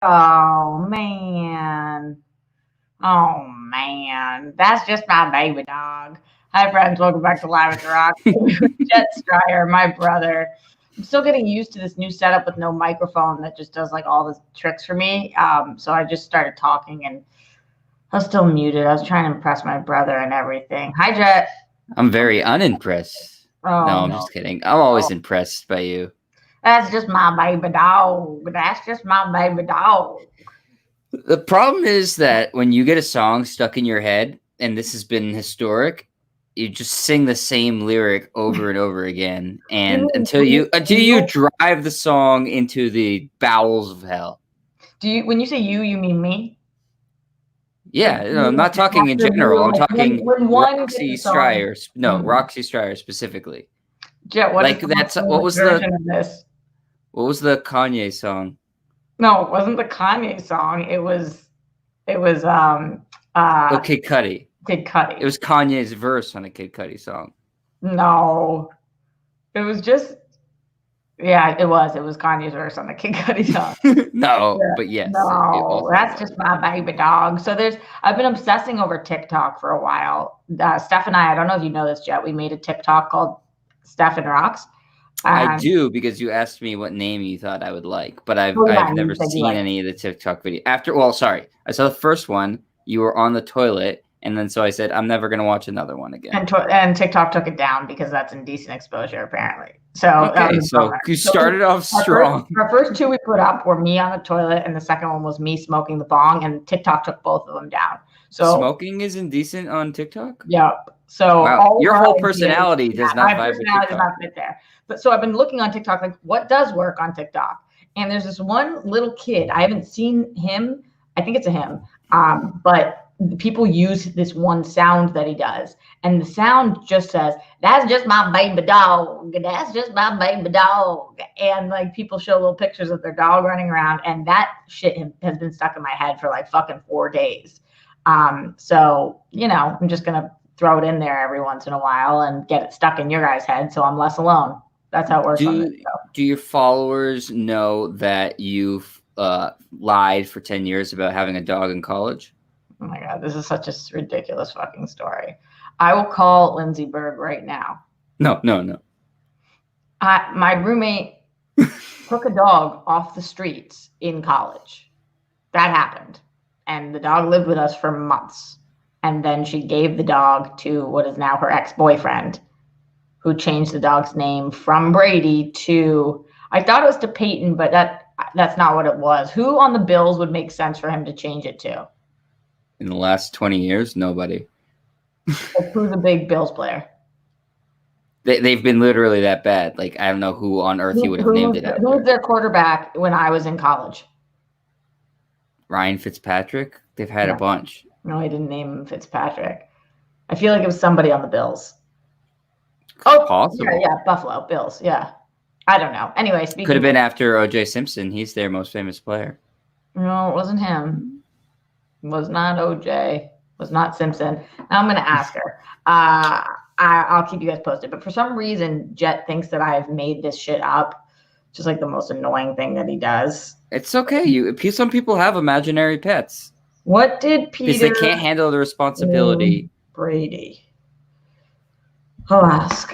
Oh man. Oh man. That's just my baby dog. Hi friends, welcome back to Live at the Rock. Jet Striar, my brother. I'm still getting used to this new setup with no microphone that just does like all the tricks for me. So I just started talking and I was still muted. I was trying to impress my brother and everything. Hi Jet. I'm very unimpressed. No, Oh I'm no. just kidding. I'm always impressed by you. That's just my baby dog. That's just my baby dog. The problem is that when you get a song stuck in your head, and this has been historic, you just sing the same lyric over and over again, and You until mean you drive the song into the bowels of hell. do you when you say you mean me? Like Yeah, no, I'm you not talking in after you, general. I'm like talking when one gets Roxy a song. Striar. No, Mm. Roxy Striar specifically. Jet, what is Like the most that's famous version of this? what was the Kanye song? No, it wasn't the Kanye song. It was Oh, Kid Cudi. Kid It Cudi. was Kanye's verse on a Kid Cudi song. No. It was just yeah, it was. It was Kanye's verse on the Kid Cudi song. No, Yeah. but yes, it No, also that's was. just my baby dog. So I've been obsessing over TikTok for a while. Steph and I don't know if you know this, Jet. We made a TikTok called Steph and Rocks. I And do because you asked me what name you thought I would like, but I've oh I've yeah, you never said you seen like any of the TikTok video. Sorry, I saw the first one. You were on the toilet, and then so I said I'm never gonna watch another one again. and TikTok took it down because that's indecent exposure apparently. So that Okay, was a so bummer. you So started off strong. our first two we put up were me on the toilet, and the second one was me smoking the bong, and TikTok took both of them down. So Smoking is indecent on TikTok. yeah. So Wow, all of your our whole ideas, personality yeah, does not my vibe with personality does TikTok. not fit there. But so I've been looking on TikTok, like what does work on TikTok? And there's this one little kid. I haven't seen him. I think it's a him. But people use this one sound that he does, and the sound just says, "That's just my baby dog. That's just my baby dog." And like people show little pictures of their dog running around, and that shit has been stuck in my head for like fucking 4 days. So I'm just gonna throw it in there every once in a while and get it stuck in your guys' head so I'm less alone. That's how it works on this Do show. do your followers know that you've lied for 10 years about having a dog in college? Oh my god, this is such a ridiculous fucking story. I will call Lindsay Berg right now. No, no, no. My roommate took a dog off the streets in college. That happened. And the dog lived with us for months. And then she gave the dog to what is now her ex-boyfriend, who changed the dog's name from Brady to, I thought it was to Peyton, but that's not what it was. Who on the Bills would make sense for him to change it to? In the last 20 years, nobody. Like, who's a big Bills player? They've been literally that bad. Like, I don't know who on earth you would have named it Who was after. their quarterback when I was in college? Ryan Fitzpatrick? They've had a No, bunch. no, I didn't name him Fitzpatrick. I feel like it was somebody on the Bills. Oh, Possible. yeah, Buffalo Bills. Yeah, I don't know. Anyway, Could speaking have been of, after O.J. Simpson. He's their most famous player. no, it wasn't him. It was not OJ. It was not Simpson. Now I'm going to ask her. I'll keep you guys posted. But for some reason, Jet thinks that I've made this shit up. Just like the most annoying thing that he does. It's okay. Some people have imaginary pets What did because Peter they can't handle the responsibility. Brady? I'll ask.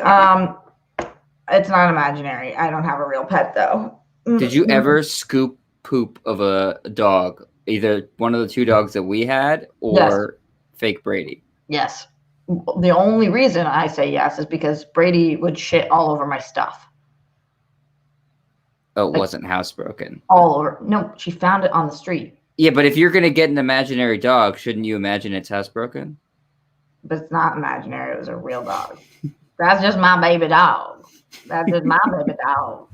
It's not imaginary. I don't have a real pet though. Did you ever scoop poop of a dog? Either one of the two dogs that we had or fake Brady? Yes. The only reason I say yes is because Brady would shit all over my stuff. Oh, it wasn't housebroken. All over. No, she found it on the street. Yeah, but if you're going to get an imaginary dog, shouldn't you imagine it's housebroken? But it's not imaginary. It was a real dog. That's just my baby dog. That's just my baby dog.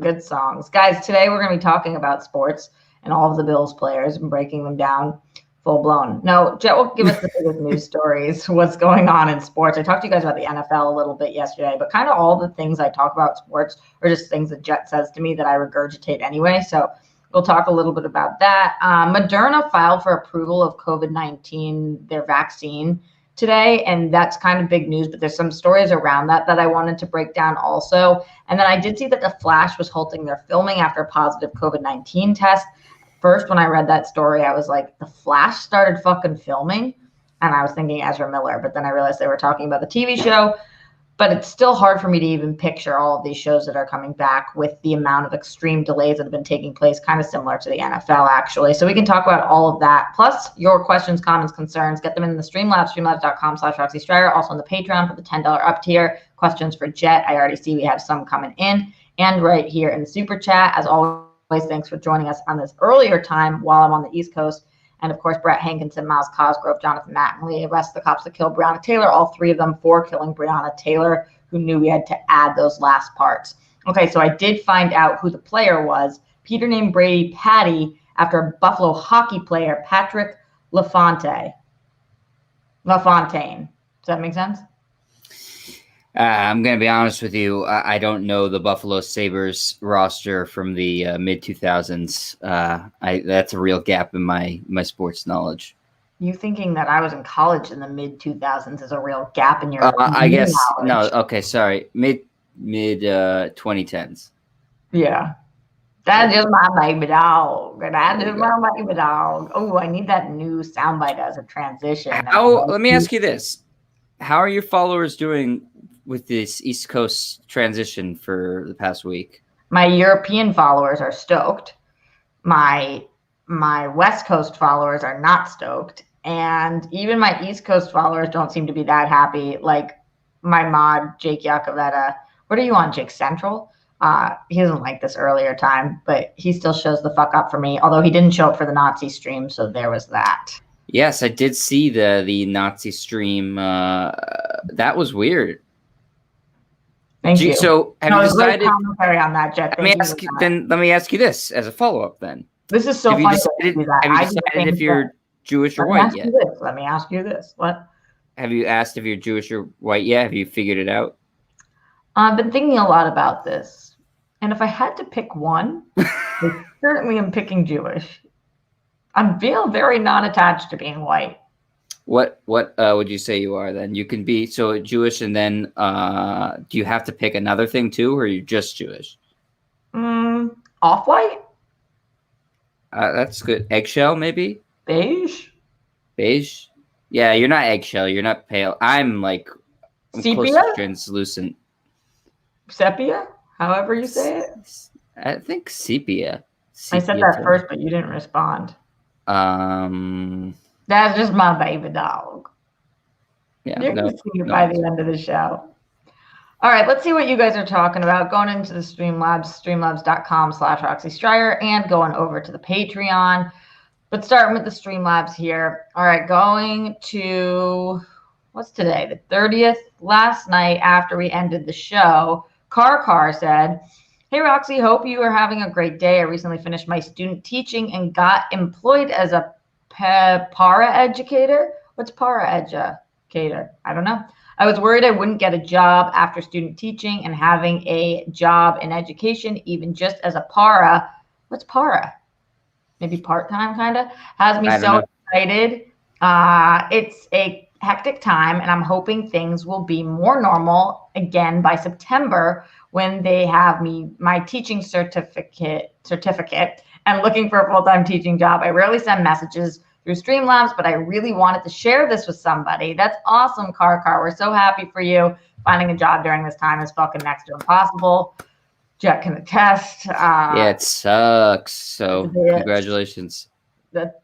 Good songs. Guys, today we're going to be talking about sports and all of the Bills players and breaking them down full blown. No, Jet will give us the biggest news stories, what's going on in sports. I talked to you guys about the NFL a little bit yesterday, but kind of all the things I talk about sports are just things that Jet says to me that I regurgitate anyway. So we'll talk a little bit about that. Moderna filed for approval of COVID-19, their vaccine today, and that's kind of big news, but there's some stories around that I wanted to break down also. And then I did see that The Flash was halting their filming after a positive COVID-19 test. first, when I read that story, I was like, The Flash started fucking filming, and I was thinking Ezra Miller, but then I realized they were talking about the TV show. But it's still hard for me to even picture all of these shows that are coming back with the amount of extreme delays that have been taking place, kind of similar to the NFL, actually. So we can talk about all of that, plus your questions, comments, concerns. Get them in the Streamlabs, streamlabs.com/Roxy Striar. Also on the Patreon for the $10 up tier. Questions for Jet. I already see we have some coming in. And right here in the Super Chat. As always, thanks for joining us on this earlier time while I'm on the East Coast. And, of course, Brett Hankinson, Miles Cosgrove, Jonathan Mattingly, arrest the cops that killed Breonna Taylor, all three of them for killing Breonna Taylor, who knew we had to add those last parts. Okay, so I did find out who the player was. Peter named Brady Patty after Buffalo hockey player Patrick LaFontaine. Does that make sense? I'm going to be honest with you. I don't know the Buffalo Sabres roster from the mid-2000s. That's a real gap in my sports knowledge. You thinking that I was in college in the mid-2000s is a real gap in your I guess knowledge. No. Okay, sorry. Mid 2010s. Yeah. That's just my baby dog. That's just my baby dog. Oh, I need that new soundbite as a transition. Let me ask you this. How are your followers doing with this East Coast transition for the past week? My European followers are stoked. My West Coast followers are not stoked. And even my East Coast followers don't seem to be that happy. Like my mod, Jake Iacovetta. What are you on, Jake Central? He doesn't like this earlier time, but he still shows the fuck up for me. Although he didn't show up for the Nazi stream, so there was that. Yes, I did see the Nazi stream. That was weird. Thank you. So have you decided? Commentary on that, Jet. Let me ask you this as a follow-up. Then this is so funny. Have you decided if you're Jewish or white yet? Let me ask you this. What? Have you asked if you're Jewish or white yet? Have you figured it out? I've been thinking a lot about this, and if I had to pick one, I certainly am picking Jewish. I feel very non-attached to being white. What would you say you are then? You can be so Jewish, and then do you have to pick another thing too, or are you just Jewish? Off-white? That's good. Eggshell, maybe? Beige? Beige? Yeah, you're not eggshell. You're not pale. I'm sepia? Close to translucent. Sepia? However you say it? I think sepia. I said that first, but you didn't respond. That's just my baby dog. Yeah, you're going to see it by the end of the show. All right, let's see what you guys are talking about. Going into the Streamlabs, streamlabs.com/Roxy Striar, and going over to the Patreon. But starting with the Streamlabs here. All right, going to, what's today? The 30th. Last night after we ended the show, Car said, "Hey, Roxy, hope you are having a great day. I recently finished my student teaching and got employed as a para educator." What's para educator? I don't know. "I was worried I wouldn't get a job after student teaching and having a job in education, even just as a para." What's para? Maybe part-time kind of? Has me so excited. It's a hectic time, and I'm hoping things will be more normal again by September when they have my teaching certificate and looking for a full-time teaching job. I rarely send messages through Streamlabs, but I really wanted to share this with somebody. That's awesome, Car. We're so happy for you. Finding a job during this time is fucking next to impossible. Jet can attest. Yeah, it sucks. So congratulations.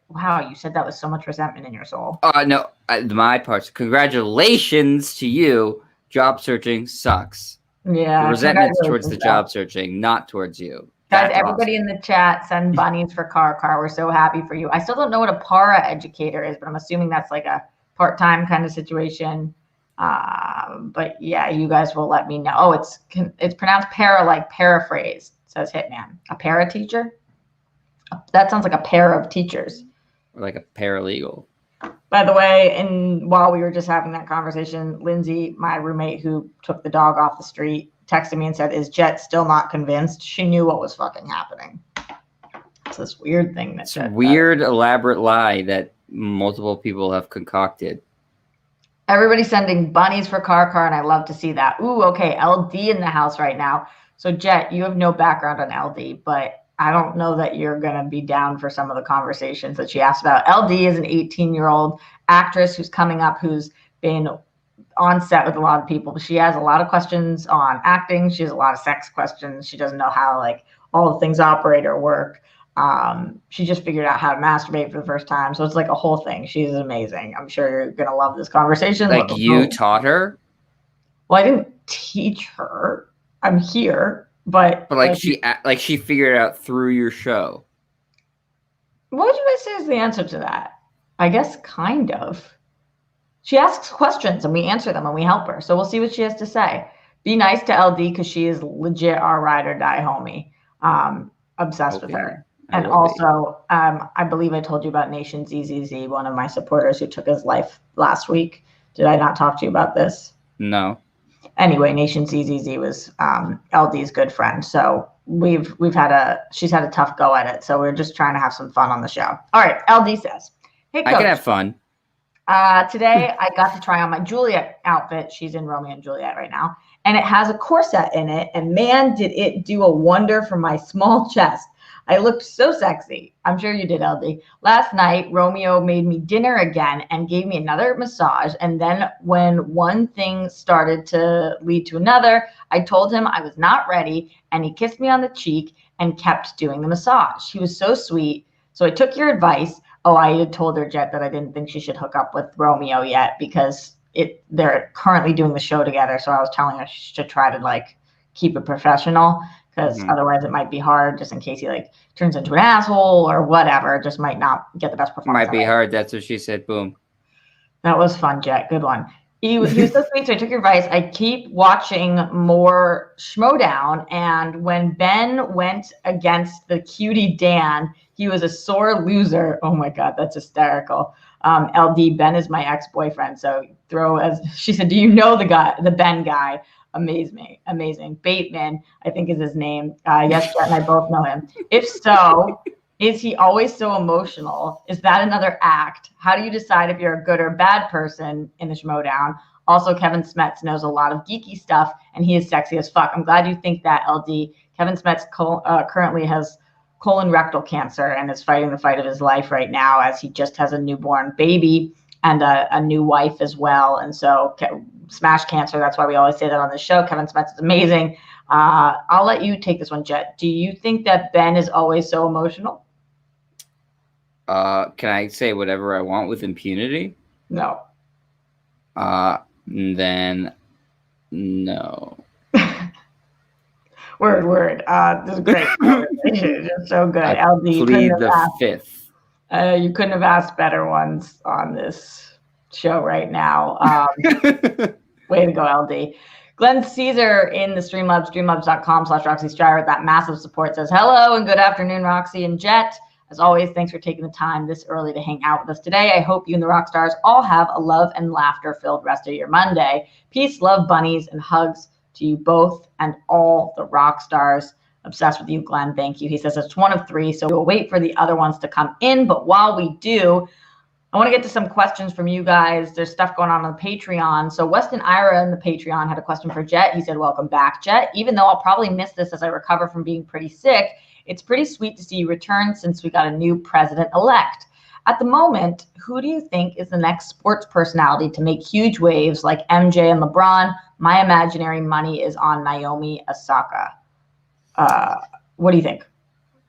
Wow, you said that with so much resentment in your soul. No, my parts. Congratulations to you. Job searching sucks. Yeah. The resentment's towards the job searching, not towards you. Guys, everybody in the chat, send bunnies for Car. We're so happy for you. I still don't know what a para educator is, but I'm assuming that's like a part-time kind of situation. But yeah, you guys will let me know. Oh, it's pronounced para, like paraphrase, says Hitman. A para teacher? That sounds like a pair of teachers. Or like a paralegal. By the way, and while we were just having that conversation, Lindsay, my roommate who took the dog off the street, texted me and said, "Is Jet still not convinced?" She knew what was fucking happening. It's this weird thing that Jet does. Elaborate lie that multiple people have concocted. Everybody's sending bunnies for Car, and I love to see that. Ooh, okay, LD in the house right now. So Jet, you have no background on LD, but I don't know that you're going to be down for some of the conversations that she asked about. LD is an 18-year-old actress who's coming up, who's been on set with a lot of people. She has a lot of questions on acting. She has a lot of sex questions. She doesn't know how like all the things operate or work. She just figured out how to masturbate for the first time. So it's like a whole thing. She's amazing. I'm sure you're going to love this conversation. Like you taught her? Well, I didn't teach her. I'm here, but like she figured it out through your show. What would you guys say is the answer to that? I guess kind of. She asks questions and we answer them and we help her. So we'll see what she has to say. Be nice to LD because she is legit our ride or die homie. Obsessed with her. And also, I believe I told you about Nation ZZZ, one of my supporters who took his life last week. Did I not talk to you about this? No. Anyway, Nation ZZZ was LD's good friend. So she's had a tough go at it. So we're just trying to have some fun on the show. All right. LD says, hey, Coach. I can have fun. Today I got to try on my Juliet outfit. She's in Romeo and Juliet right now. And it has a corset in it. And man, did it do a wonder for my small chest. I looked so sexy. I'm sure you did, LD. Last night, Romeo made me dinner again and gave me another massage. And then when one thing started to lead to another, I told him I was not ready. And he kissed me on the cheek and kept doing the massage. He was so sweet. So I took your advice. Oh, I had told her, Jet, that I didn't think she should hook up with Romeo yet because they're currently doing the show together. So I was telling her she should try to like keep it professional because otherwise it might be hard just in case he like turns into an asshole or whatever. Just might not get the best performance. Might be hard. That's what she said. Boom. That was fun, Jet. Good one. He was so sweet, so I took your advice. I keep watching more Schmodown, and when Ben went against the cutie Dan, he was a sore loser. Oh my God, that's hysterical. LD, Ben is my ex-boyfriend, so she said, do you know the Ben guy? Amazing. Bateman, I think is his name. Yes, Jet and I both know him. If so, is he always so emotional? Is that another act? How do you decide if you're a good or bad person in the Schmodown? Also, Kevin Smets knows a lot of geeky stuff, and he is sexy as fuck. I'm glad you think that, LD. Kevin Smets currently has colon rectal cancer and is fighting the fight of his life right now as he just has a newborn baby and a new wife as well. And so smash cancer. That's why we always say that on the show. Kevin Smets is amazing. I'll let you take this one, Jet. Do you think that Ben is always so emotional? Can I say whatever I want with impunity? No. Then no. Word. This is great. It's just so good. LD, plead the fifth. You couldn't have asked better ones on this show right now. Way to go, LD. Glenn Caesar in the Streamlabs, streamlabs.com/Roxy Striar with that massive support says, hello and good afternoon, Roxy and Jet. As always, thanks for taking the time this early to hang out with us today. I hope you and the rock stars all have a love and laughter-filled rest of your Monday. Peace, love, bunnies, and hugs to you both and all the rock stars. Obsessed with you, Glenn. Thank you. He says it's one of three, so we'll wait for the other ones to come in. But while we do, I want to get to some questions from you guys. There's stuff going on the Patreon. So Weston Ira in the Patreon had a question for Jet. He said, welcome back, Jet. Even though I'll probably miss this as I recover from being pretty sick, it's pretty sweet to see you return since we got a new president-elect. At the moment, who do you think is the next sports personality to make huge waves like MJ and LeBron? My imaginary money is on Naomi Osaka. What do you think?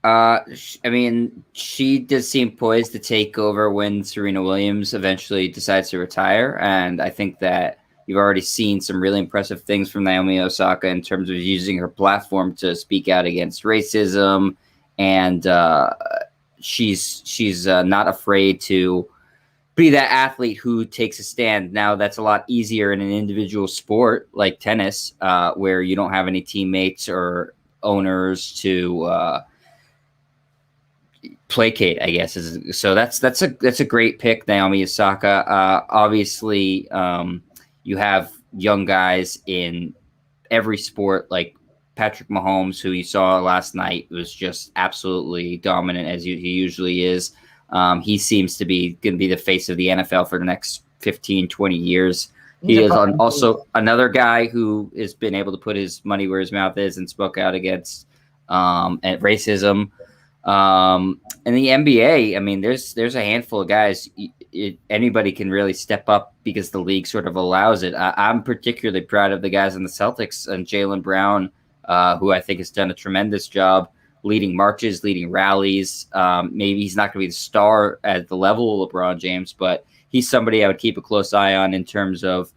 I mean, she does seem poised to take over when Serena Williams eventually decides to retire. And I think that you've already seen some really impressive things from Naomi Osaka in terms of using her platform to speak out against racism. And she's not afraid to be that athlete who takes a stand. Now, that's a lot easier in an individual sport like tennis, where you don't have any teammates or owners to placate, I guess. So that's a great pick, Naomi Osaka. Obviously, you have young guys in every sport, like Patrick Mahomes, who you saw last night, was just absolutely dominant as he usually is. He seems to be going to be the face of the NFL for the next 15, 20 years. He is also another guy who has been able to put his money where his mouth is and spoke out against and racism. In the NBA, I mean, there's a handful of guys. Anybody can really step up because the league sort of allows it. I'm particularly proud of the guys in the Celtics and Jaylen Brown, who I think has done a tremendous job leading marches, leading rallies. Maybe he's not going to be the star at the level of LeBron James, but he's somebody I would keep a close eye on in terms of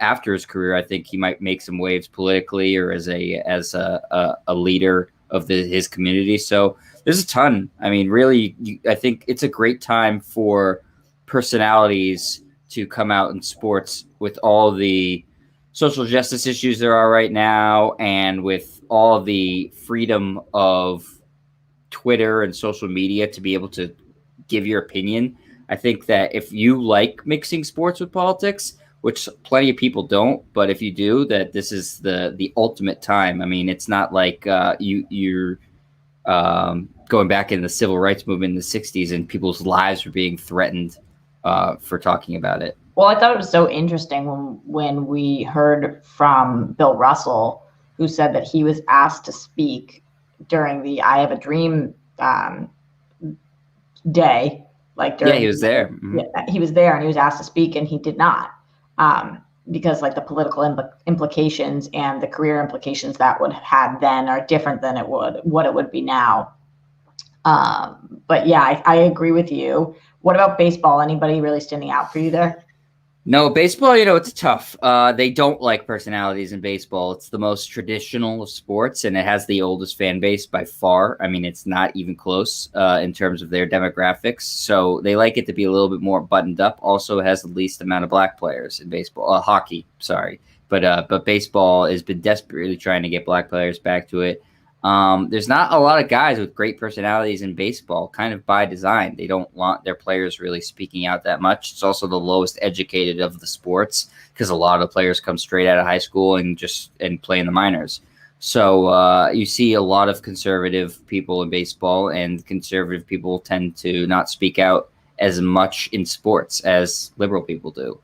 after his career. I think he might make some waves politically or as a leader of his community. So there's a ton. I mean, really, I think it's a great time for personalities to come out in sports with all the social justice issues there are right now, and with all the freedom of Twitter and social media to be able to give your opinion. I think that if you like mixing sports with politics, which plenty of people don't, but if you do, that this is the ultimate time. I mean, it's not like you're going back in the civil rights movement in the 60s and people's lives were being threatened for talking about it. Well, I thought it was so interesting when we heard from Bill Russell, who said that he was asked to speak during the I Have a Dream day. Yeah, he was there. Mm-hmm. Yeah, he was there and he was asked to speak and he did not. Because like the political implications and the career implications that would have had then are different than what it would be now. But yeah, I agree with you. What about baseball? Anybody really standing out for you there? No, baseball, it's tough. They don't like personalities in baseball. It's the most traditional of sports, and it has the oldest fan base by far. I mean, it's not even close in terms of their demographics. So they like it to be a little bit more buttoned up. Also, it has the least amount of black players in baseball. Hockey, sorry. But baseball has been desperately trying to get black players back to it. There's not a lot of guys with great personalities in baseball, kind of by design. They don't want their players really speaking out that much. It's also the lowest educated of the sports because a lot of players come straight out of high school and play in the minors. So you see a lot of conservative people in baseball, and conservative people tend to not speak out as much in sports as liberal people do.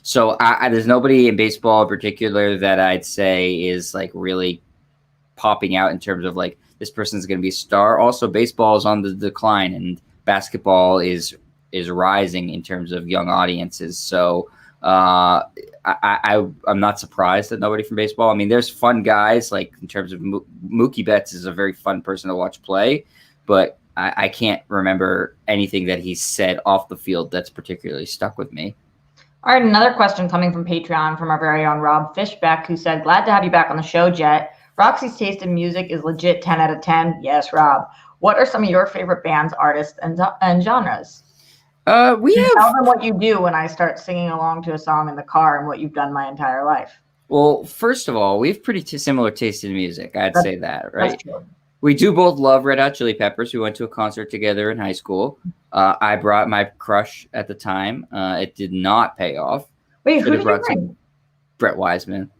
So there's nobody in baseball in particular that I'd say is like really popping out in terms of like this person's going to be a star. Also, baseball is on the decline and basketball is rising in terms of young audiences. So I'm not surprised that nobody from baseball. I mean, there's fun guys like in terms of Mookie Betts is a very fun person to watch play, but I can't remember anything that he said off the field that's particularly stuck with me. All right, another question coming from Patreon from our very own Rob Fishbeck, who said, "Glad to have you back on the show, Jet. Roxy's taste in music is legit 10 out of 10. Yes, Rob. What are some of your favorite bands, artists, and genres? Tell them what you do when I start singing along to a song in the car and what you've done my entire life. Well, first of all, we have pretty similar taste in music. I'd say that, right? That's true. We do both love Red Hot Chili Peppers. We went to a concert together in high school. I brought my crush at the time. It did not pay off. Wait, who did you bring? Brett Wiseman.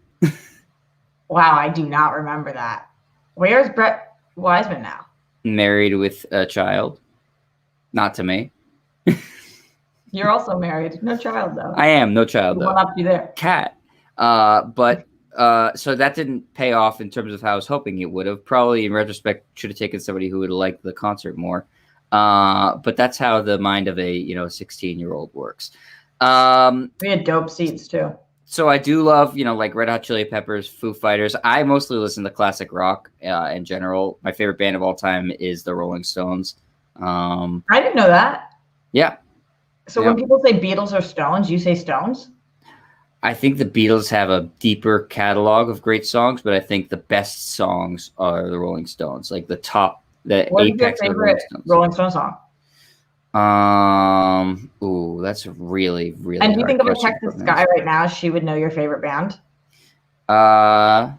Wow, I do not remember that. Where's Brett Wiseman now? Married with a child. Not to me. You're also married. No child, though. I am. No child, though. One up you there. Cat. So that didn't pay off in terms of how I was hoping it would have. Probably, in retrospect, should have taken somebody who would have liked the concert more. But that's how the mind of a 16-year-old works. We had dope seats, too. So I do love, like Red Hot Chili Peppers, Foo Fighters. I mostly listen to classic rock in general. My favorite band of all time is the Rolling Stones. I didn't know that. Yeah. So when people say Beatles or Stones, you say Stones? I think the Beatles have a deeper catalog of great songs, but I think the best songs are the Rolling Stones, like the apex of the Rolling Stones. Rolling Stone song? That's really, really. And do you think of a Texas Sky right now? She would know your favorite band. I've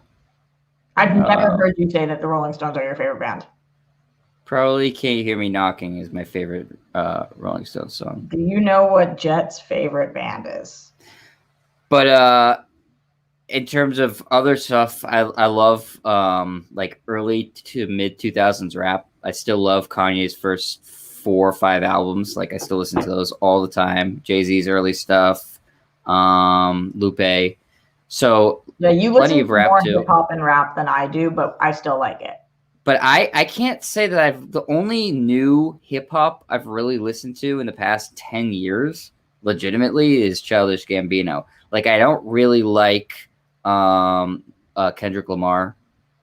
never heard you say that the Rolling Stones are your favorite band. Probably "Can't You Hear Me Knocking" is my favorite Rolling Stones song. Do you know what Jet's favorite band is? But in terms of other stuff, I love like early to mid 2000s rap. I still love Kanye's first 4 or 5 albums. Like I still listen to those all the time. Jay-Z's early stuff, Lupe. So yeah, you listen to more hip hop and rap than I do, but I still like it. But I can't say that the only new hip hop I've really listened to in the past 10 years legitimately is Childish Gambino. Like I don't really like Kendrick Lamar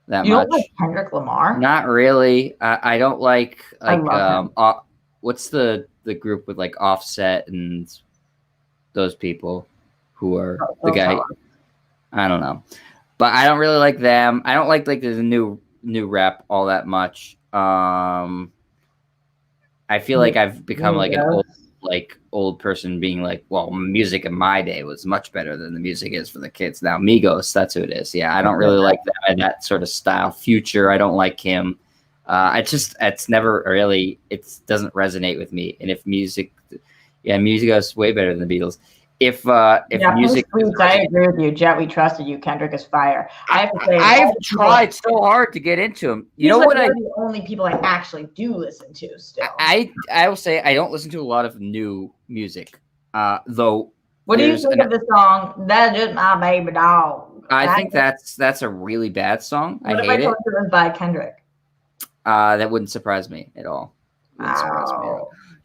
that You don't like much. Kendrick Lamar? Not really. I don't like I love him. What's the group with like Offset and those people who are the guy. I don't know. But I don't really like them. I don't like the new rap all that much. I feel like I've become like an old person being like, well, music in my day was much better than the music is for the kids now. Migos, that's who it is. Yeah, I don't really like that sort of style. Future, I don't like him. It's never really, it doesn't resonate with me. And if music is way better than the Beatles. If music, I agree with you, Jet. We trusted you. Kendrick is fire. I have to say, I've tried so hard to get into him. You know what? The only people I actually do listen to still. I will say I don't listen to a lot of new music. Though. What do you think of the song "That's Just My Baby Dog"? I think that's a really bad song. What if I told you it was by Kendrick? That wouldn't surprise me at all.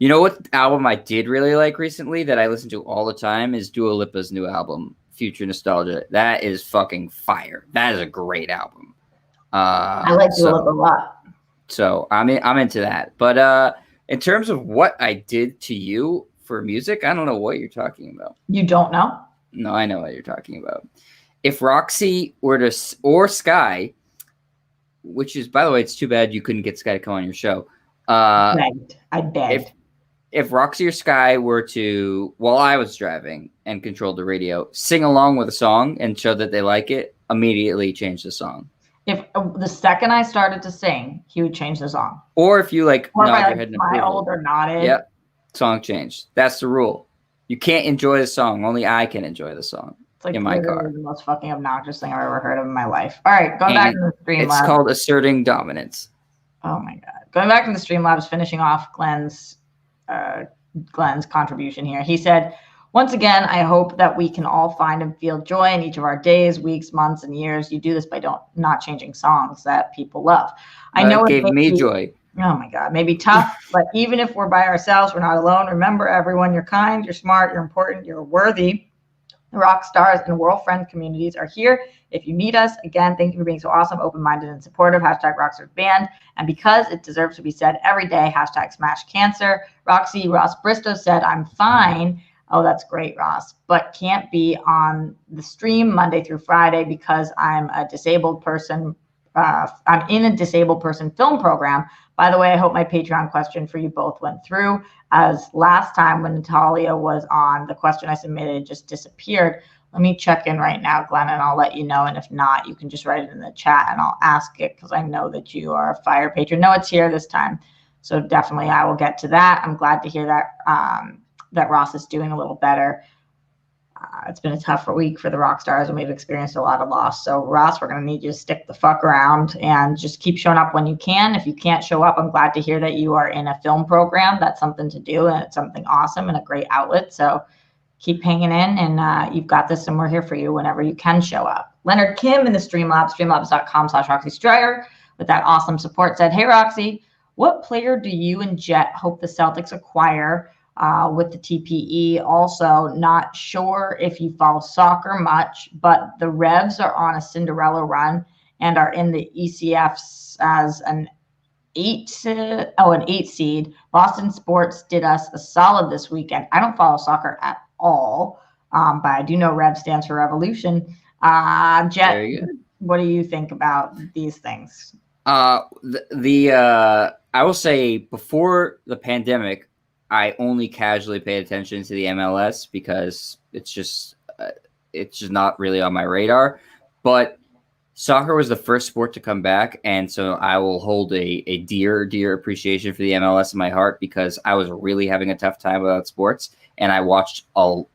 You know what album I did really like recently that I listen to all the time is Dua Lipa's new album, Future Nostalgia. That is fucking fire. That is a great album. I like Dua Lipa a lot. So I'm into that. But in terms of what I did to you for music, I don't know what you're talking about. You don't know? No, I know what you're talking about. If Roxy or Sky, which is, by the way, it's too bad you couldn't get Sky to come on your show. I begged. If Roxy or Sky were to, while I was driving and controlled the radio, sing along with a song and show that they like it, immediately change the song. If the second I started to sing, he would change the song. Or if you nod your head and smiled or nodded. Yep, song changed. That's the rule. You can't enjoy the song. Only I can enjoy the song. It's like in my car. The most fucking obnoxious thing I've ever heard of in my life. All right, going back to the Streamlabs. It's called asserting dominance. Oh my God. Going back to the Streamlabs, finishing off Glenn's contribution here. He said, once again, I hope that we can all find and feel joy in each of our days, weeks, months, and years. You do this by not changing songs that people love. I know it gave me joy. Oh my God, maybe tough, but even if we're by ourselves, we're not alone. Remember, everyone, you're kind, you're smart, you're important, you're worthy. The rock stars and world friend communities are here if you need us. Again, thank you for being so awesome, open-minded, and supportive. #RockstarsBand. And because it deserves to be said every day, #SmashCancer. Roxy Ross Bristow said, I'm fine. Oh, that's great, Ross, but can't be on the stream Monday through Friday because I'm a disabled person. I'm in a disabled person film program. By the way, I hope my Patreon question for you both went through, as last time when Natalia was on, the question I submitted just disappeared. Let me check in right now, Glenn, and I'll let you know. And if not, you can just write it in the chat and I'll ask it because I know that you are a fire patron. No, it's here this time. So definitely I will get to that. I'm glad to hear that that Ross is doing a little better. It's been a tough week for the rock stars and we've experienced a lot of loss. So Ross, we're going to need you to stick the fuck around and just keep showing up when you can. If you can't show up, I'm glad to hear that you are in a film program. That's something to do and it's something awesome and a great outlet. So keep hanging in and you've got this and we're here for you whenever you can show up. Leonard Kim in the Streamlabs, streamlabs.com/Roxy Striar with that awesome support said, hey Roxy, what player do you and Jet hope the Celtics acquire with the TPE? Also, not sure if you follow soccer much, but the Revs are on a Cinderella run and are in the ECFs as an 8 seed. Boston Sports did us a solid this weekend. I don't follow soccer at all, but I do know Rev stands for Revolution. Jet, what do you think about these things? I will say before the pandemic, I only casually paid attention to the MLS because it's just not really on my radar. But soccer was the first sport to come back, and so I will hold a dear appreciation for the MLS in my heart because I was really having a tough time without sports, and I watched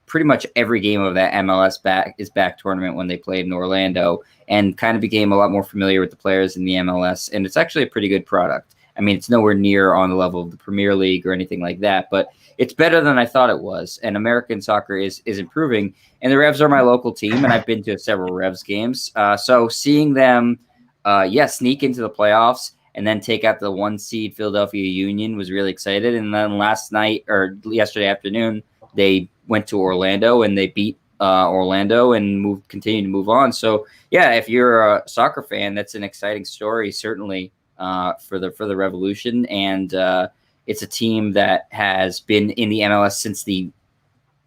pretty much every game of that MLS back tournament when they played in Orlando, and kind of became a lot more familiar with the players in the MLS, and it's actually a pretty good product. I mean, it's nowhere near on the level of the Premier League or anything like that, but it's better than I thought it was. And American soccer is improving. And the Revs are my local team, and I've been to several Revs games. So seeing them, sneak into the playoffs and then take out the 1 seed Philadelphia Union. Was really excited. And then last night or yesterday afternoon, they went to Orlando and they beat Orlando and continue to move on. So yeah, if you're a soccer fan, that's an exciting story, certainly for the Revolution. And it's a team that has been in the MLS since the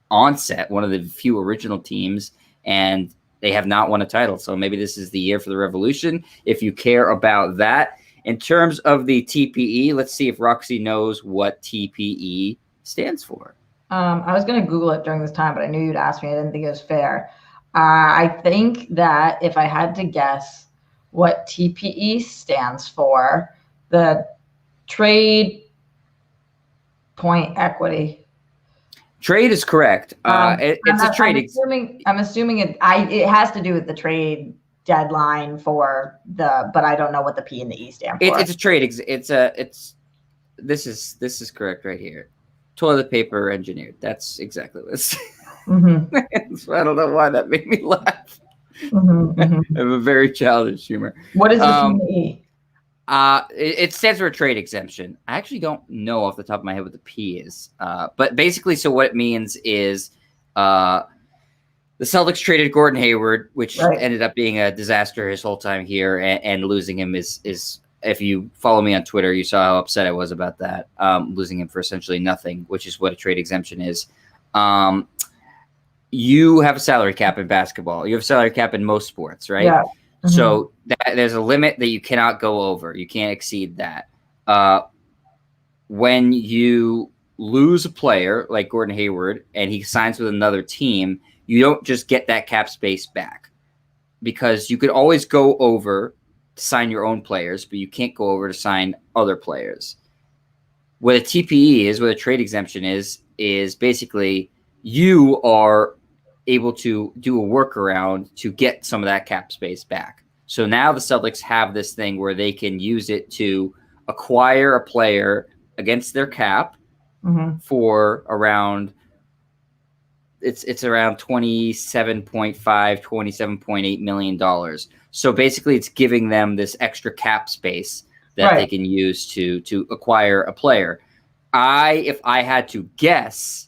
onset, one of the few original teams, and they have not won a title. So maybe this is the year for the Revolution, if you care about that. In terms of the TPE, let's see if Roxy knows what TPE stands for. I was going to Google it during this time, but I knew you'd ask me. I didn't think it was fair. I think that if I had to guess what TPE stands for, the trade point equity. Trade is correct. It's a trade. I'm assuming it has to do with the trade deadline but I don't know what the P and the E stand for. It's a trade. This is correct right here. Toilet paper engineered. That's exactly what it's. So I don't know why that made me laugh. I have a very childish humor. What is the P and the E? It stands for a trade exemption. I actually don't know off the top of my head what the P is. But basically, so what it means is the Celtics traded Gordon Hayward, which ended up being a disaster his whole time here, and losing him is if you follow me on Twitter, you saw how upset I was about that, losing him for essentially nothing, which is what a trade exemption is. You have a salary cap in basketball. You have a salary cap in most sports, right? Yeah. So there's a limit that you cannot go over. You can't exceed that. When you lose a player like Gordon Hayward and he signs with another team, you don't just get that cap space back, because you could always go over to sign your own players, but you can't go over to sign other players. What a TPE is, what a trade exemption is basically you are able to do a workaround to get some of that cap space back. So now the Celtics have this thing where they can use it to acquire a player against their cap for around it's around $27.8 million. So basically it's giving them this extra cap space that they can use to acquire a player. If I had to guess,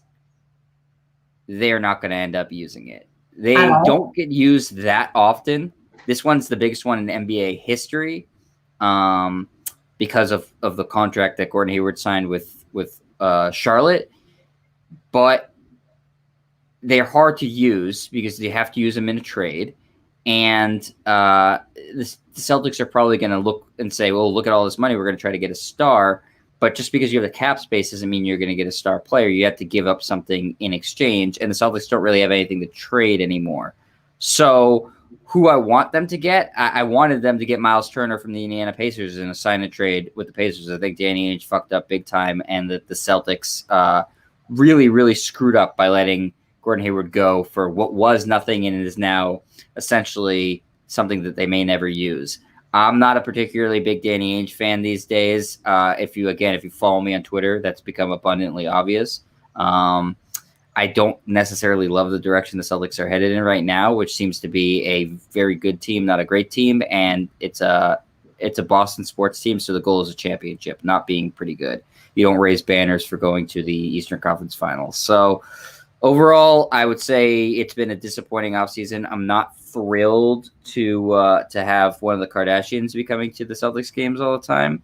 they're not going to end up using it. They don't get used that often. This one's the biggest one in NBA history because of the contract that Gordon Hayward signed with Charlotte. But they're hard to use because they have to use them in a trade. And the Celtics are probably going to look and say, well, look at all this money. We're going to try to get a star. But just because you have the cap space doesn't mean you're going to get a star player. You have to give up something in exchange. And the Celtics don't really have anything to trade anymore. So who I want them to get, I wanted them to get Miles Turner from the Indiana Pacers in a sign and trade with the Pacers. I think Danny Ainge fucked up big time, and that the Celtics really, really screwed up by letting Gordon Hayward go for what was nothing and is now essentially something that they may never use. I'm not a particularly big Danny Ainge fan these days. If you follow me on Twitter, that's become abundantly obvious. I don't necessarily love the direction the Celtics are headed in right now, which seems to be a very good team, not a great team. And it's a Boston sports team. So the goal is a championship, not being pretty good. You don't raise banners for going to the Eastern Conference Finals. So overall, I would say it's been a disappointing offseason. I'm not thrilled to have one of the Kardashians be coming to the Celtics games all the time.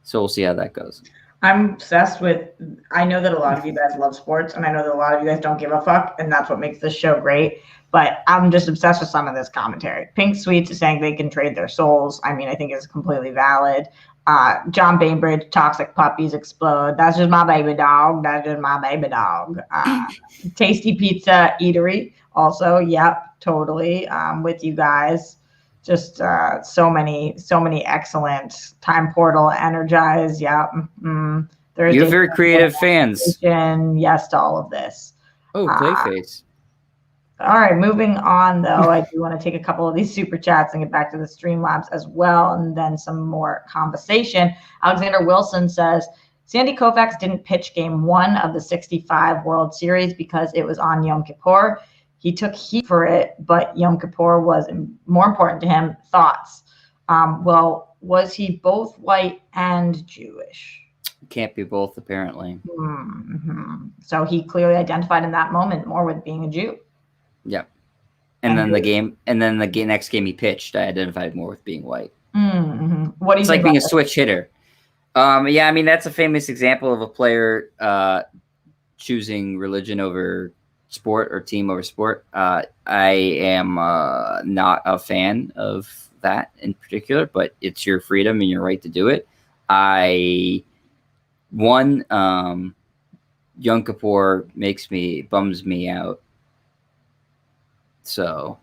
So we'll see how that goes. I'm obsessed with, I know that a lot of you guys love sports, and I know that a lot of you guys don't give a fuck, and that's what makes this show great. But I'm just obsessed with some of this commentary. Pink Sweets is saying they can trade their souls. I mean, I think it's completely valid. John Bainbridge, toxic puppies explode. That's just my baby dog. That's just my baby dog. Tasty Pizza Eatery also. Yep, totally. With you guys. Just so many excellent. Time Portal, Energize. Yep. You have very creative fans. Yes to all of this. Oh, Clayface. All right, moving on, though, I do want to take a couple of these super chats and get back to the Streamlabs as well, and then some more conversation. Alexander Wilson says, Sandy Koufax didn't pitch game 1 of the 65 World Series because it was on Yom Kippur. He took heat for it, but Yom Kippur was more important to him. Thoughts? Well, was he both white and Jewish? Can't be both, apparently. Mm-hmm. So he clearly identified in that moment more with being a Jew. Yep. And then the next game he pitched, I identified more with being white. Mm-hmm. What do you It's think like being a about switch hitter. Yeah, I mean, that's a famous example of a player choosing religion over sport or team over sport. I am not a fan of that in particular, but it's your freedom and your right to do it. Yom Kippur bums me out. So,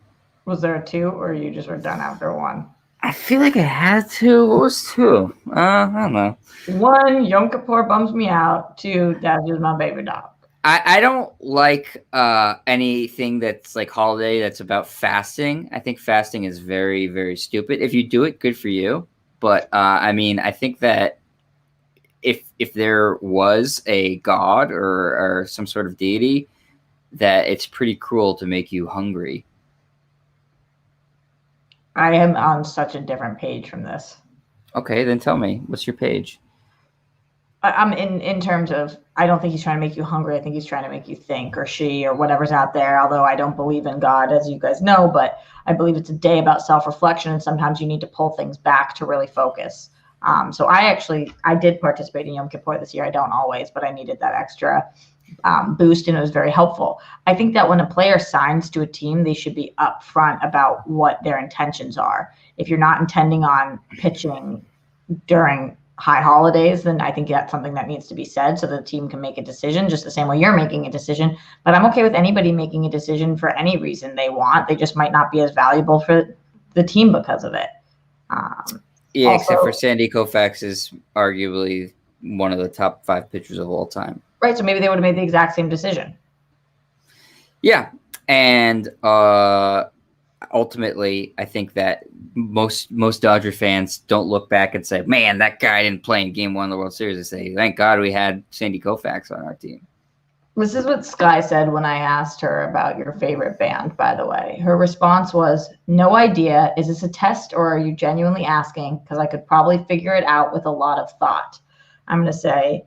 Was there a 2, or you just were done after 1? I feel like I had to. What was 2? I don't know. 1, Yom Kippur bums me out. 2, that's just my baby dog. I don't like anything that's like holiday that's about fasting. I think fasting is very, very stupid. If you do it, good for you. But I mean, I think that if there was a god or some sort of deity, that it's pretty cruel to make you hungry. I am on such a different page from this. Okay, then tell me, what's your page? I'm in terms of, I don't think he's trying to make you hungry. I think he's trying to make you think, or she, or whatever's out there. Although I don't believe in God, as you guys know, but I believe it's a day about self-reflection, and sometimes you need to pull things back to really focus. So I did participate in Yom Kippur this year. I don't always, but I needed that extra boost, and it was very helpful. I think that when a player signs to a team, they should be upfront about what their intentions are. If you're not intending on pitching during high holidays, then I think that's something that needs to be said so the team can make a decision just the same way you're making a decision. But I'm okay with anybody making a decision for any reason they want. They just might not be as valuable for the team because of it. Yeah, also, except for Sandy Koufax is arguably one of the top 5 pitchers of all time. Right, so maybe they would have made the exact same decision. Yeah, and ultimately, I think that most Dodger fans don't look back and say, "Man, that guy didn't play in Game 1 of the World Series." They say, "Thank God we had Sandy Koufax on our team." This is what Sky said when I asked her about your favorite band, by the way. Her response was, "No idea. Is this a test, or are you genuinely asking? Because I could probably figure it out with a lot of thought." I'm going to say,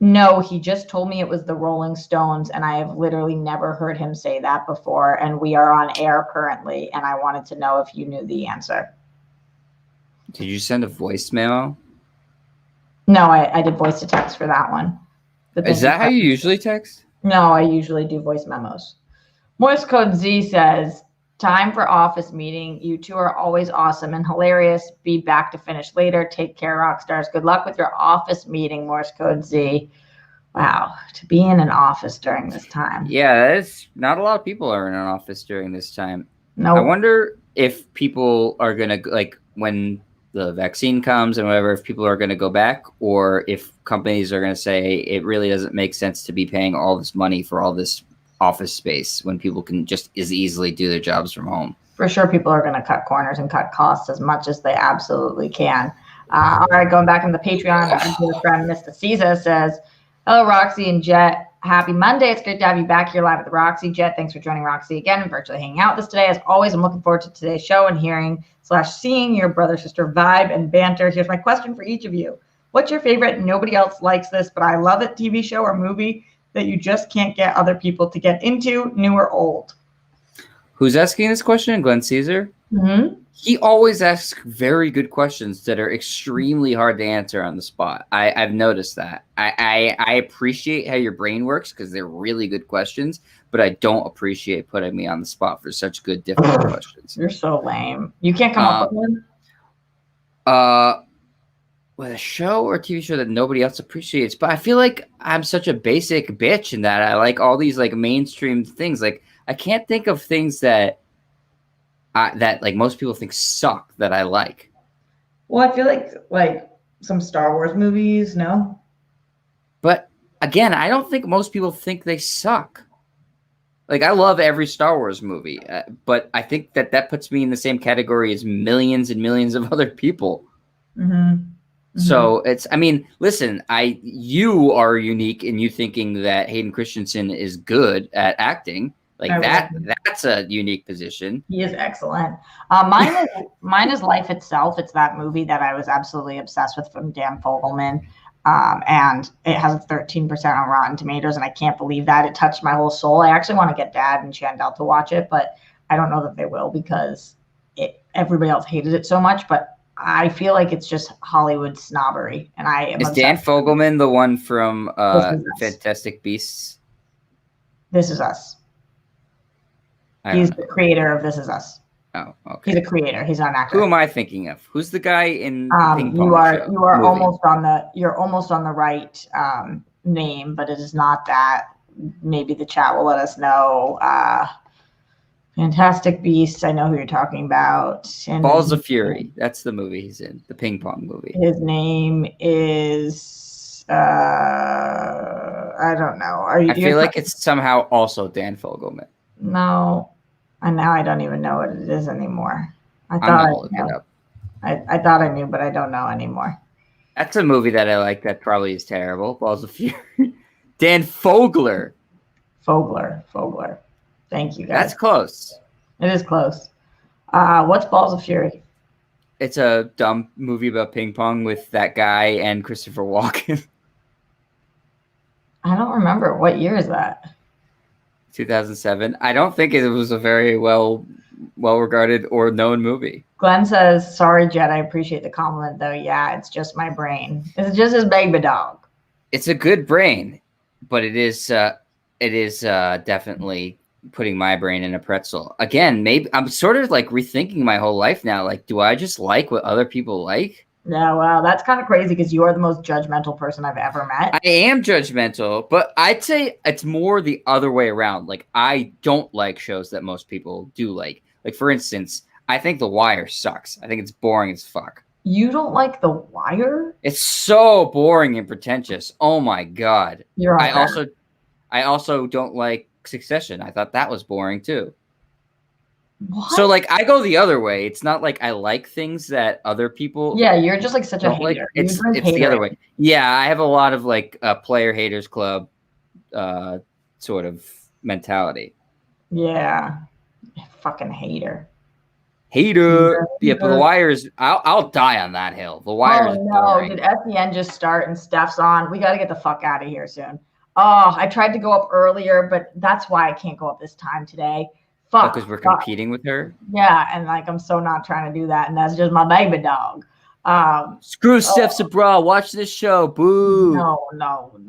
no, he just told me it was the Rolling Stones, and I have literally never heard him say that before, and we are on air currently, and I wanted to know if you knew the answer. Did you send a voice memo? No, I did voice to text for that one. Is that how you usually text? No, I usually do voice memos. Morse Code Z says, time for office meeting. You two are always awesome and hilarious. Be back to finish later. Take care, rock stars. Good luck with your office meeting, Morse Code Z. Wow, to be in an office during this time. Yeah, not a lot of people are in an office during this time. No. I wonder if people are going to, like, when the vaccine comes and whatever, if people are going to go back, or if companies are going to say it really doesn't make sense to be paying all this money for all this office space when people can just as easily do their jobs from home. For sure, people are going to cut corners and cut costs as much as they absolutely can. All right, going back into the Patreon, our dear friend Mr. Caesar says, hello, Roxy and Jet. Happy Monday. It's great to have you back here live with Roxy. Jet, thanks for joining Roxy again and virtually hanging out with us today. As always, I'm looking forward to today's show and hearing/seeing your brother-sister vibe and banter. Here's my question for each of you. What's your favorite, nobody else likes this, but I love it, TV show or movie that you just can't get other people to get into, new or old? Who's asking this question? Glenn Caesar? Mm-hmm. He always asks very good questions that are extremely hard to answer on the spot. I've noticed that. I appreciate how your brain works because they're really good questions, but I don't appreciate putting me on the spot for such good, difficult questions. You're so lame. You can't come up with one? With a show or TV show that nobody else appreciates, but I feel like I'm such a basic bitch in that I like all these like mainstream things. Like I can't think of things that like most people think suck that I like. Well, I feel like some Star Wars movies, no? But again, I don't think most people think they suck. Like I love every Star Wars movie, but I think that puts me in the same category as millions and millions of other people. Mm-hmm. So listen, you are unique in you thinking that Hayden Christensen is good at acting. Like I that. will. That's a unique position. He is excellent. Mine is Life Itself. It's that movie that I was absolutely obsessed with from Dan Fogelman. And it has a 13% on Rotten Tomatoes, and I can't believe that. It touched my whole soul. I actually want to get Dad and Chandel to watch it, but I don't know that they will because everybody else hated it so much. But I feel like it's just Hollywood snobbery, and I am Is obsessed. Dan Fogelman the one from This Is Us. Fantastic Beasts? This Is Us. He's the creator of This Is Us. Oh, okay. He's a creator. He's not an actor. Who am I thinking of? Who's the guy in the ping pong you are show you are movie? almost on the right name, but it is not that. Maybe the chat will let us know. Fantastic Beasts. I know who you're talking about. And Balls of Fury. That's the movie he's in. The ping pong movie. His name is I don't know. I feel like it's somehow also Dan Fogelman. No. And now I don't even know what it is anymore. I thought I'm gonna look it up. I thought I knew, but I don't know anymore. That's a movie that I like that probably is terrible. Balls of Fury. Dan Fogler. Fogler. Thank you, guys. That's close. It is close. What's Balls of Fury? It's a dumb movie about ping pong with that guy and Christopher Walken. I don't remember. What year is that? 2007. I don't think it was a very well regarded or known movie. Glenn says, "Sorry, Jed. I appreciate the compliment, though. Yeah, it's just my brain. It's just his baby dog. It's a good brain, but it is definitely putting my brain in a pretzel. Again, maybe I'm sort of like rethinking my whole life now. Like, do I just like what other people like? Yeah, well, that's kind of crazy because you are the most judgmental person I've ever met. I am judgmental, but I'd say it's more the other way around. Like, I don't like shows that most people do like. Like, for instance, I think The Wire sucks. I think it's boring as fuck. You don't like The Wire? It's so boring and pretentious. Oh my god. You're I also don't like Succession. I thought that was boring too. What? So like I go the other way. It's not like I like things that other people you're just like such a hater. like. It's the other way. Yeah, I have a lot of like player haters club sort of mentality. Yeah. Fucking hater. Hater. Yeah, but The Wire is I'll die on that hill. The Wire is boring. Did SEN just start and Steph's on? We got to get the fuck out of here soon. Oh, I tried to go up earlier, but that's why I can't go up this time today. Fuck. Because we're competing with her? Yeah, and like I'm so not trying to do that, and that's just my baby dog. Screw Steph Sabra. Watch this show. Boo. No,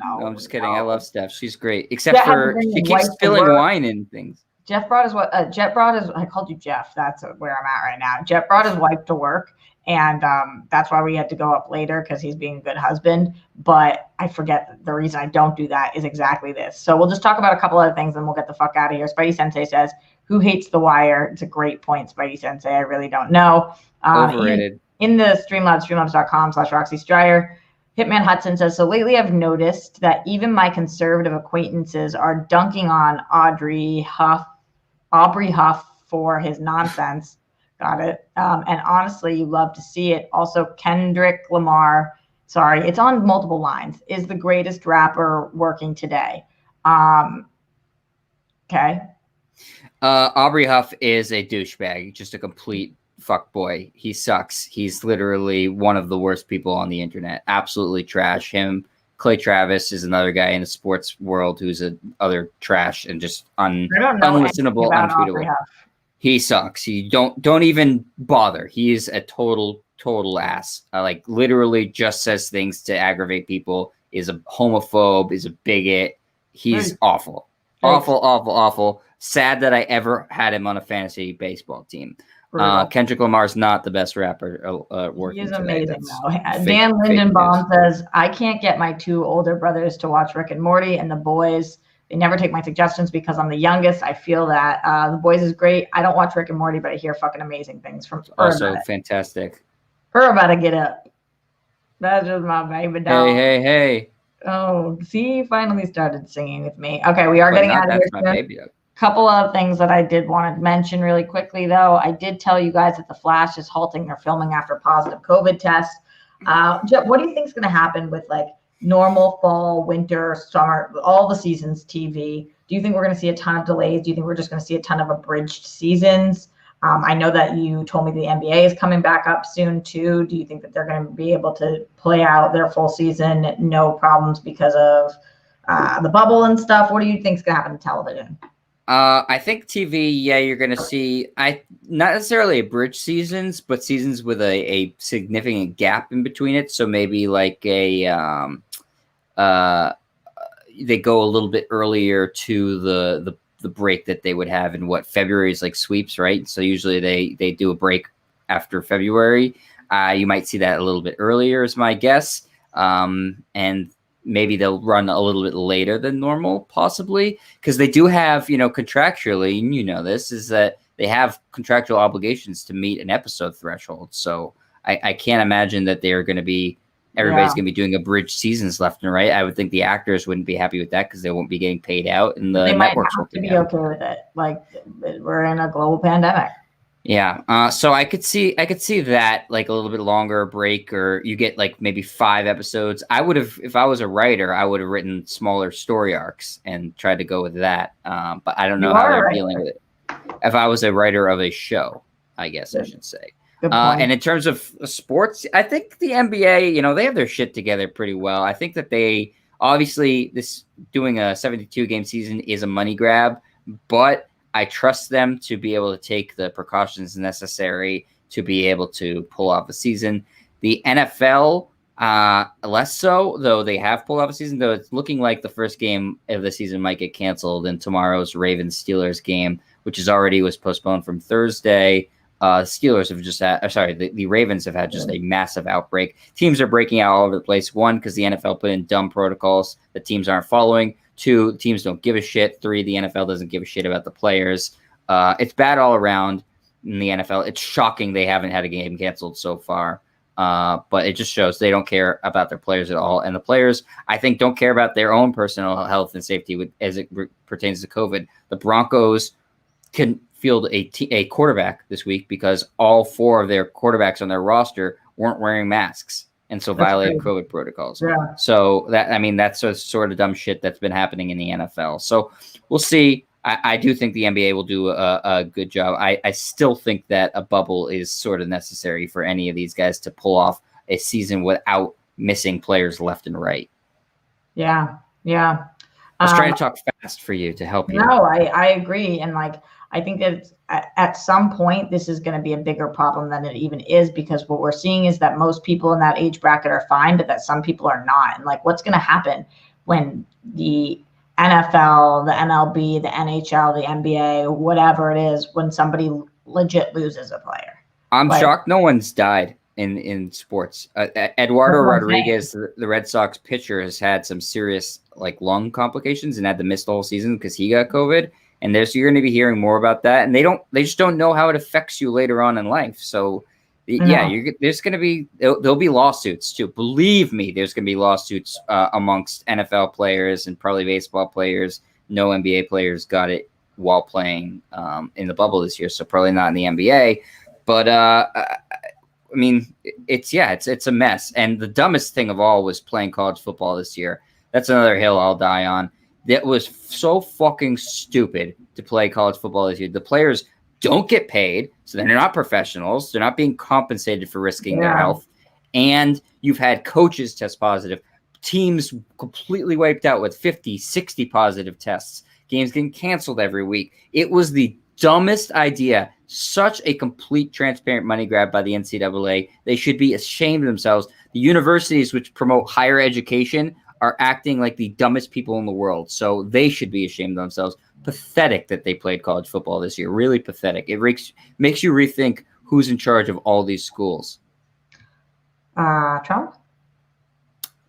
I'm just kidding. I love Steph. She's great. Except for she keeps spilling wine and things. Jet brought his I called you Jeff. That's where I'm at right now. Jet brought his wife to work, and that's why we had to go up later because he's being a good husband. But I forget the reason I don't do that is exactly this. So we'll just talk about a couple other things, and we'll get the fuck out of here. Spidey Sensei says, "Who hates The Wire?" It's a great point, Spidey Sensei. I really don't know. Overrated. In the Streamlabs, streamlabs.com/Roxy Striar. Hitman Hudson says, so lately I've noticed that even my conservative acquaintances are dunking on Aubrey Huff for his nonsense. Got it. And honestly, you love to see it. Also, Kendrick Lamar, sorry, it's on multiple lines, is the greatest rapper working today. Okay. Aubrey Huff is a douchebag, just a complete fuckboy. He sucks. He's literally one of the worst people on the internet. Absolutely trash. Him. Clay Travis is another guy in the sports world who's other trash and just unlistenable, untweetable. He sucks. He don't even bother. He is a total ass. Like literally just says things to aggravate people. Is a homophobe. Is a bigot. He's awful. Awful. Sad that I ever had him on a fantasy baseball team. Kendrick Lamar's not the best rapper working. He's amazing though. Dan Lindenbaum says, I can't get my two older brothers to watch Rick and Morty, and the boys, they never take my suggestions because I'm the youngest. I feel that the boys is great. I don't watch Rick and Morty, but I hear fucking amazing things from her. Also fantastic. Her about to get up. That's just my baby dog. Hey. Oh, see, finally started singing with me. Okay, we are getting out of here. Couple of things that I did want to mention really quickly, though. I did tell you guys that The Flash is halting their filming after positive COVID tests. What do you think is going to happen with like normal fall, winter, summer, all the seasons TV? Do you think we're going to see a ton of delays? Do you think we're just going to see a ton of abridged seasons? I know that you told me the NBA is coming back up soon too. Do you think that they're going to be able to play out their full season, no problems because of the bubble and stuff? What do you think is going to happen to television? I think TV, yeah, you're going to see, not necessarily abridged seasons, but seasons with a significant gap in between it. So maybe like they go a little bit earlier to the break that they would have in February is like sweeps, right? So usually they do a break after February. You might see that a little bit earlier is my guess. And maybe they'll run a little bit later than normal, possibly, because they do have, contractually, and this, is that they have contractual obligations to meet an episode threshold. So I can't imagine that they're going to be, everybody's going to be doing abridged seasons left and right. I would think the actors wouldn't be happy with that because they won't be getting paid out, and the networks won't be okay with it. Like, we're in a global pandemic. Yeah. So I could see that, like a little bit longer break, or you get like maybe 5 episodes. I would have, if I was a writer, I would have written smaller story arcs and tried to go with that. But I don't know how they're dealing with it. If I was a writer of a show, I guess I should say. And in terms of sports, I think the NBA, they have their shit together pretty well. I think that they, obviously, this doing a 72-game season is a money grab, but I trust them to be able to take the precautions necessary to be able to pull off a season. The NFL, less so, though they have pulled off a season, though it's looking like the first game of the season might get canceled in tomorrow's Ravens-Steelers game, which was postponed from Thursday. Steelers have just had, the Ravens have had just a massive outbreak. Teams are breaking out all over the place. 1, because the NFL put in dumb protocols that teams aren't following. 2, teams don't give a shit. 3, the NFL doesn't give a shit about the players. It's bad all around in the NFL. It's shocking they haven't had a game canceled so far. But it just shows they don't care about their players at all. And the players, I think, don't care about their own personal health and safety as it pertains to COVID. The Broncos can field a quarterback this week because all 4 of their quarterbacks on their roster weren't wearing masks, and so violated COVID protocols. Yeah. So that's a sort of dumb shit that's been happening in the NFL. So we'll see. I do think the NBA will do a good job. I still think that a bubble is sort of necessary for any of these guys to pull off a season without missing players left and right. Yeah. Yeah. I was trying to talk fast for you to help you. No, I agree. And I think that at some point, this is going to be a bigger problem than it even is, because what we're seeing is that most people in that age bracket are fine, but that some people are not. And what's going to happen when the NFL, the MLB, the NHL, the NBA, whatever it is, when somebody legit loses a player? I'm shocked no one's died in sports. Eduardo Rodriguez, the Red Sox pitcher, has had some serious lung complications and had to miss the whole season because he got COVID. And you're going to be hearing more about that. And they just don't know how it affects you later on in life. So there's going to be, there'll be lawsuits too. Believe me, there's going to be lawsuits amongst NFL players and probably baseball players. No NBA players got it while playing in the bubble this year. So probably not in the NBA, but it's a mess. And the dumbest thing of all was playing college football this year. That's another hill I'll die on. That was so fucking stupid to play college football this year. The players don't get paid, so they're not professionals. They're not being compensated for risking their health. And you've had coaches test positive. Teams completely wiped out with 50, 60 positive tests. Games getting canceled every week. It was the dumbest idea. Such a complete transparent money grab by the NCAA. They should be ashamed of themselves. The universities which promote higher education are acting like the dumbest people in the world. So they should be ashamed of themselves. Pathetic that they played college football this year. Really pathetic. It makes you rethink who's in charge of all these schools. Trump?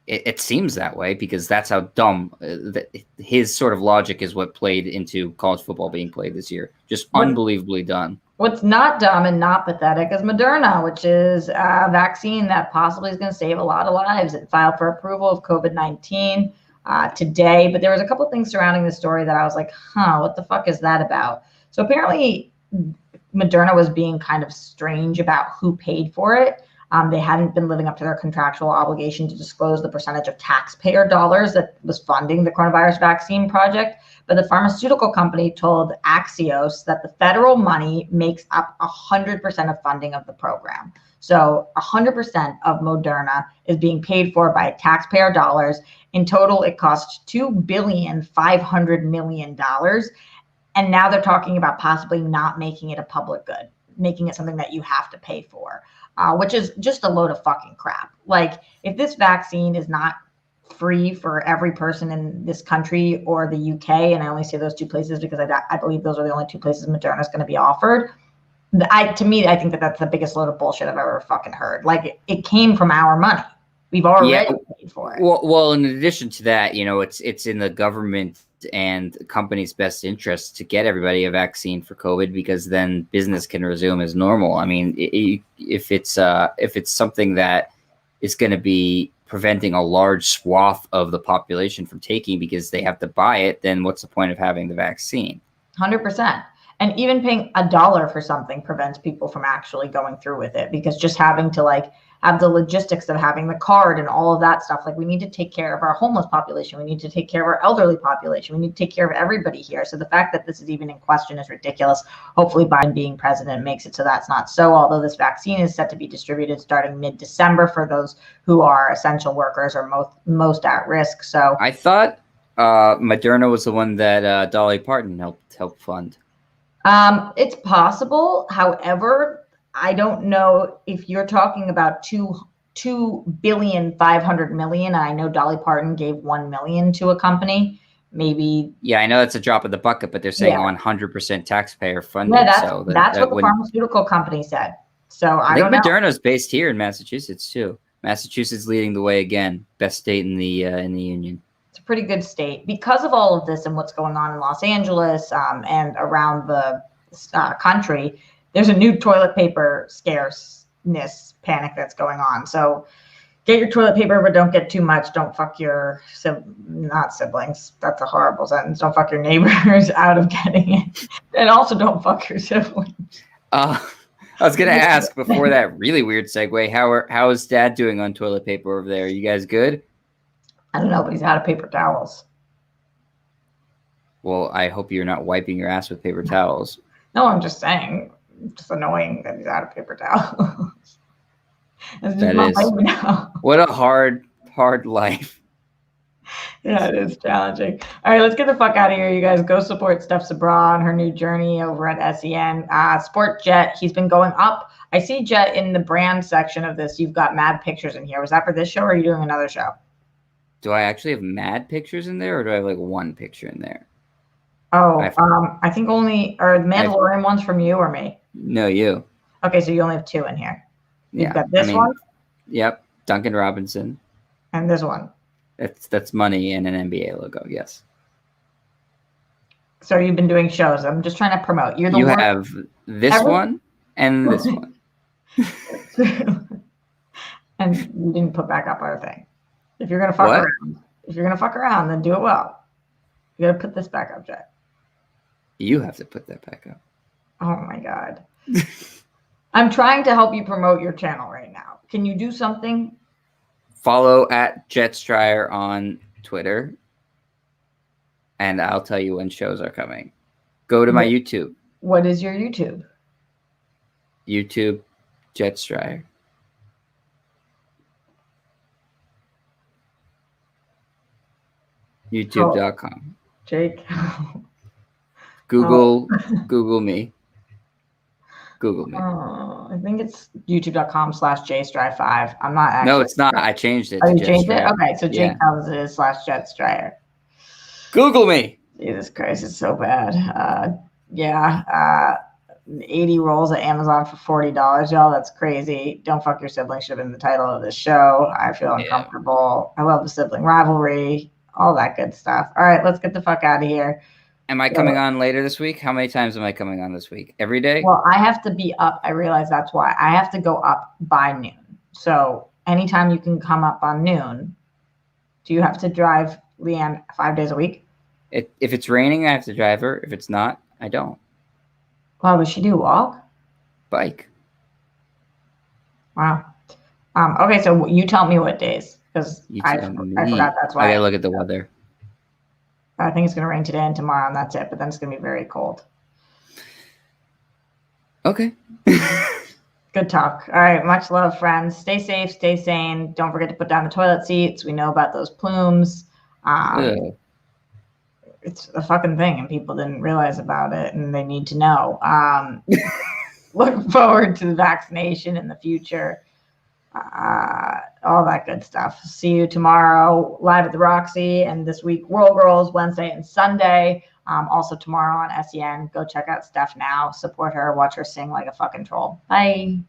It seems that way because that's how dumb his sort of logic is what played into college football being played this year. Just unbelievably done. What's not dumb and not pathetic is Moderna, which is a vaccine that possibly is going to save a lot of lives. It filed for approval of COVID-19 today, but there was a couple of things surrounding the story that I was like, what the fuck is that about? So apparently Moderna was being kind of strange about who paid for it. They hadn't been living up to their contractual obligation to disclose the percentage of taxpayer dollars that was funding the coronavirus vaccine project. But the pharmaceutical company told Axios that the federal money makes up 100% of funding of the program. So 100% of Moderna is being paid for by taxpayer dollars. In total, it cost $2.5 billion. And now they're talking about possibly not making it a public good, making it something that you have to pay for, which is just a load of fucking crap. Like, if this vaccine is not free for every person in this country or the UK, and I only say those two places because I believe those are the only two places Moderna is going to be offered. I think that's the biggest load of bullshit I've ever fucking heard. Like, it came from our money. We've already paid for it. Well, in addition to that, it's in the government and companies' best interest to get everybody a vaccine for COVID, because then business can resume as normal. I mean, if it's something that is going to be preventing a large swath of the population from taking because they have to buy it, then what's the point of having the vaccine? 100%. And even paying $1 for something prevents people from actually going through with it, because just having to have the logistics of having the card and all of that stuff. Like, we need to take care of our homeless population. We need to take care of our elderly population. We need to take care of everybody here. So the fact that this is even in question is ridiculous. Hopefully Biden being president makes it so that's not so, although this vaccine is set to be distributed starting mid-December for those who are essential workers or most at risk. So I thought Moderna was the one that Dolly Parton helped fund. It's possible. However, I don't know if you're talking about $2.5 billion. I know Dolly Parton gave $1 million to a company. Maybe. Yeah, I know that's a drop in the bucket, but they're saying 100% taxpayer funded. Yeah, that's what the pharmaceutical company said. So I don't know. Moderna's based here in Massachusetts too. Massachusetts leading the way again, best state in the union. It's a pretty good state because of all of this and what's going on in Los Angeles and around the country. There's a new toilet paper scarceness panic that's going on. So get your toilet paper, but don't get too much. Don't fuck your not siblings. That's a horrible sentence. Don't fuck your neighbors out of getting it, and also don't fuck your siblings. I was gonna ask before that really weird segue. How is Dad doing on toilet paper over there? Are you guys good? I don't know, but he's out of paper towels. Well, I hope you're not wiping your ass with paper towels. No, I'm just saying. It's just annoying that he's out of paper towels. That is. What a hard Yeah, life. it is challenging. All right, let's get the fuck out of here, you guys. Go support Steph Sabra on her new journey over at SEN. Sport Jet, he's been going up. I see Jet in the brand section of this. You've got mad pictures in here. Was that for this show or are you doing another show? Do I actually have mad pictures in there, or do I have like one picture in there? Oh, I think only, or the Mandalorian one's from you or me? No, you. Okay, so you only have two in here. You've got this one? Yep, Duncan Robinson. And this one? That's money and an NBA logo, yes. So you've been doing shows. I'm just trying to promote. You have this one and this one. And you didn't put back up our thing. If you're gonna fuck around, then do it well. You gotta put this back up, Jet. You have to put that back up. Oh my God. I'm trying to help you promote your channel right now. Can you do something? Follow at Striar on Twitter, and I'll tell you when shows are coming. Go to my YouTube. What is your YouTube? YouTube, Striar. YouTube.com. Jake. Google me. Google me. I think it's youtube.com/JStry5. I'm not actually. No, it's not. I changed it. Oh, you changed it? Okay, so Jake tells it is /JetStriar. Google me. Jesus Christ, it's so bad. 80 rolls at Amazon for $40, y'all. That's crazy. Don't fuck your sibling should have been the title of this show. I feel uncomfortable. I love the sibling rivalry. All that good stuff. All right, let's get the fuck out of here. Am I coming on later this week? How many times am I coming on this week? Every day? Well, I have to be up. I realize that's why. I have to go up by noon. So anytime you can come up on noon, do you have to drive Leanne 5 days a week? If it's raining, I have to drive her. If it's not, I don't. What would she do? Walk? Bike. Wow. Okay, so you tell me what days, because I forgot. That's why I gotta look at the weather. I think it's going to rain today and tomorrow, and that's it. But then it's going to be very cold. Okay. Good talk. All right. Much love, friends. Stay safe. Stay sane. Don't forget to put down the toilet seats. We know about those plumes. It's a fucking thing, and people didn't realize about it, and they need to know. Look forward to the vaccination in the future. All that good stuff. See you tomorrow live at the Roxy, and this week World Girls Wednesday and Sunday. Also tomorrow on SEN. Go check out Steph now. Support her. Watch her sing like a fucking troll. Bye.